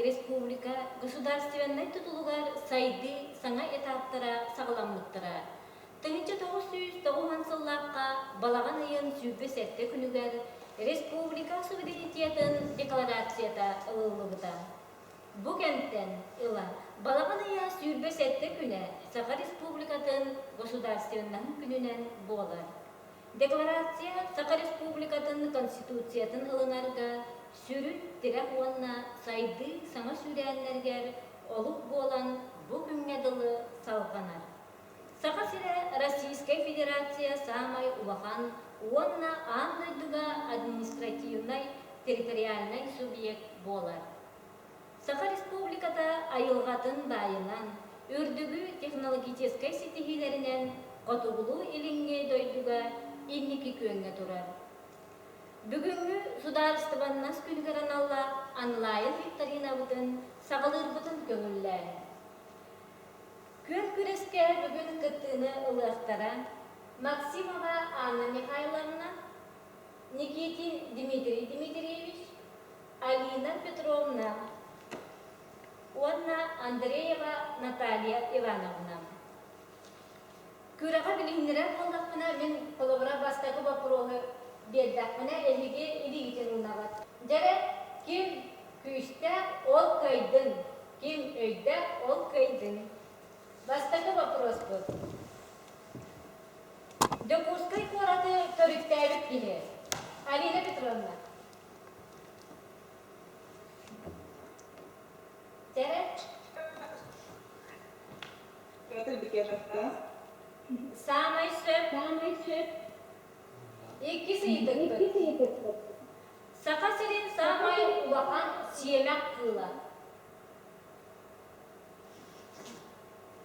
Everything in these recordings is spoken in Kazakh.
Республика государственный титулугар сайды саңа этаптара сағыламлыктыра. Тыңынчы 990 сыллаққа балаған айын сүйбе сәтті күнігер Республика суверенитетін декларацията ылылығыда. Бұ кенттен ыла балаған айы сүйбе сәтті күні Сақа Республикатын государственның күнінен болар. Декларация Сақа Республикатын Конституциятын ылынарға сүрүт тирек уанна сайды саңа сүрәнләргәр олук болан бу күнгә салғанар. Сақа сире Российская Федерация самай улахан онна андайдыга административный территориальный субъект болар. Саха республикада айылғатын байынан, үрдүгү технологической сетихилеринен котугулу илинге дойдуга инники күйөнге турар. Бүгүнгү сударстываннас күнүгөрөн алла онлайн викторина бутын сағылыр бутын көңүллән. Көн күреске бүгүн кыттыны ылыктара Максимова Анна Михайловна, Никитин Дмитрий Дмитриевич, Алина Петровна, Онна Андреева Наталья Ивановна. Күрәгә билгеләр булдыкмына мен колобра бастагы вопросы бердәкмына элиге илигитен унагат. Дәре ким күстә ол кайдын, ким өйдә ол кайдын. Бастагы вопрос бу. Докускай кораты төрүктәлек килә. Алина Петровна. Самый сөп. Иккisi итик. Сакасырин самай улахан сиемак кыла.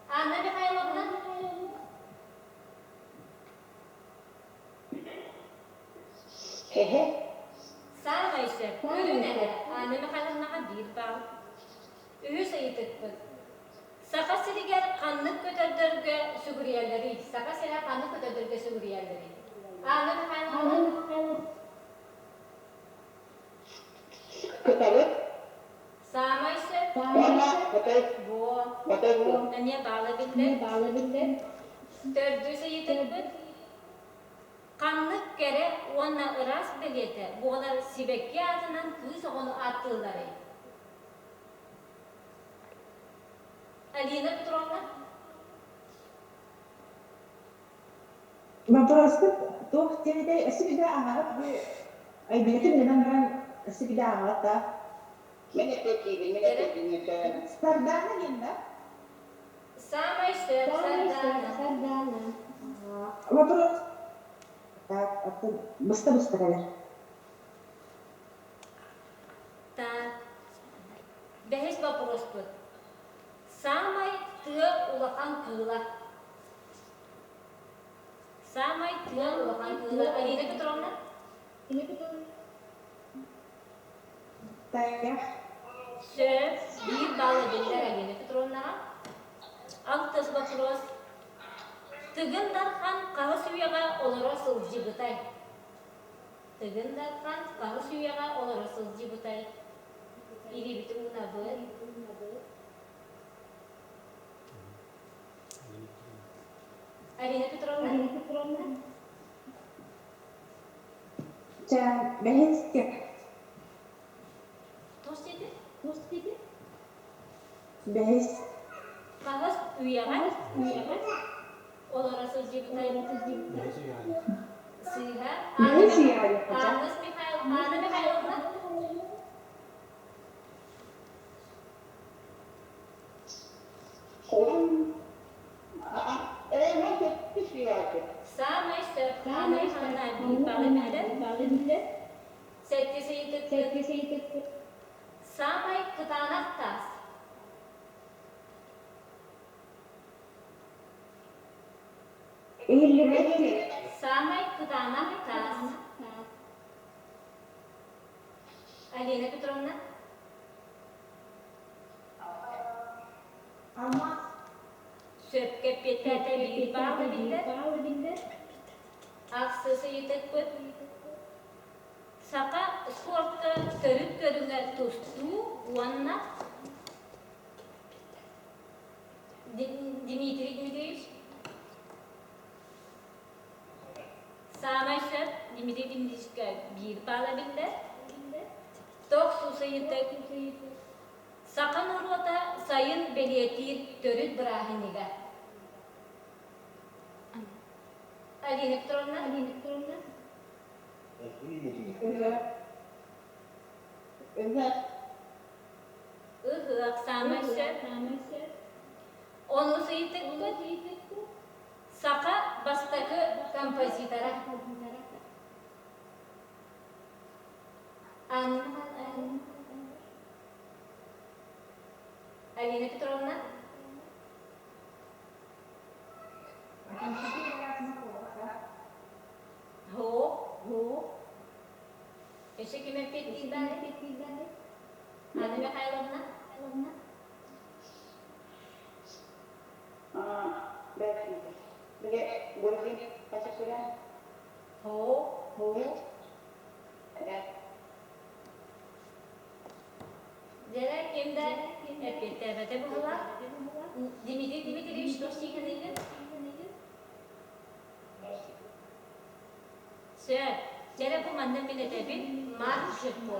Анна Михайловна. Самый сөп. Үрүнәле. Анна Михайловнаға бир бал. Үһүс итик бит. Сакасыригер канлык көтөрдөргө сүгүриялери. Сакасыра канлык көтөрдөргө сүгүриялери. Анна Михайловна. Көтөрөк. Самый сөп. Бо. Эне балы билде. Төрдүсү итик бит. Канлык кере онна ырас билете. Буолар сибекке атынан кыз ону аттылары. Алина Петровна. Вопрос тух теде эсибиде агат бу айбетин менен эсибиде агата. Мене текиби. Сардана генда. Самый сөп. Сардана. Вопрос. Так, быста калер. Так. Бехес вопрос бу. Самый тыа улахан кыла. Алина Петровна. Так. Сөп, бир балы билдер Алина Петровна. Алтыс вопрос. Тыгындархан кағы сүйеға олара сылжы бұтай. Ири бітім ұна бұл. Алина Петровна. Бехестек. Тост еді? Бехес. Қағыз үйеға олара сылжы бұтай. Сыйға. Анна Михайловна. Самый сөп. Анна Михайловна. Сәттесі етіп. Самый кытанақ тас. Самый кытанақ тас. Алина Петровна. Алмаз. Сөпке петәті бір балы білді. Ақсысы етік көт. Сақа спортты төріп көріңе тұсту, уанна. Дмитрий Дмитриевич. Самый сөп Дмитрий Дмитриевичке бір балы білді. Тоқ сусы етік. Сақын ұруата сайын белетир төрүт брахинига. Алина Петровна. Ыгык самый сөп. Оны сыйтык бұд. Сақа бастакы композитора. Алина Петровна? Ho. Еще кем петь дали? Анна Михайловна? Baik, boleh kasih surat? Ho. Ya. Jere kimde epitete buhula? Dimitri что стихи Все, jere bu mandam bile tebin mar jippo.